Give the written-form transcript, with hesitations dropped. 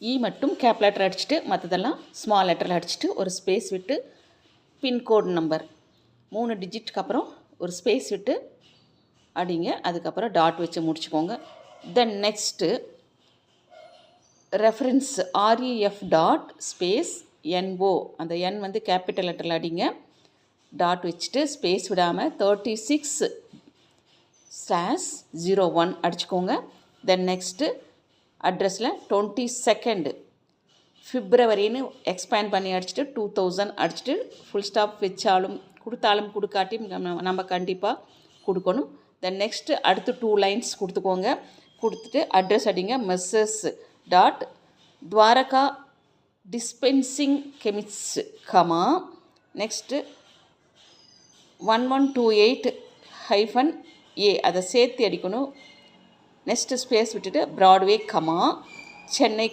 இ மட்டும் gap letter அடிச்சுட்டு மற்றதெல்லாம் ஸ்மால் லெட்டரில் அடிச்சுட்டு ஒரு ஸ்பேஸ் விட்டு பின்கோடு நம்பர் 3 டிஜிட்டுக்கு அப்புறம் ஒரு ஸ்பேஸ் விட்டு அடிங்க. அதுக்கப்புறம் டாட் வச்சு முடிச்சுக்கோங்க. Then next reference REF dot space NO, அந்த N வந்து கேபிட்டல் லெட்டரில் அடிங்க. டாட் வச்சுட்டு ஸ்பேஸ் விடாமல் 36/01 அடிச்சுக்கோங்க. தென் நெக்ஸ்ட்டு அட்ரஸில் 22 February எக்ஸ்பேண்ட் பண்ணி அடிச்சுட்டு 2000 அடிச்சுட்டு ஃபுல் ஸ்டாப் வச்சாலும் கொடுத்தாலும் கொடுக்காட்டியும் நம்ம கண்டிப்பாக கொடுக்கணும். தென் நெக்ஸ்ட்டு அடுத்து 2 லைன்ஸ் கொடுத்துக்கோங்க. கொடுத்துட்டு அட்ரஸ் அடிங்க. Messrs dot Dwaraka dispensing chemist comma next 1128-A அதை சேர்த்து அடிக்கணும். நெக்ஸ்ட்டு ஸ்பேஸ் விட்டுட்டு ப்ராட்வே கமா சென்னை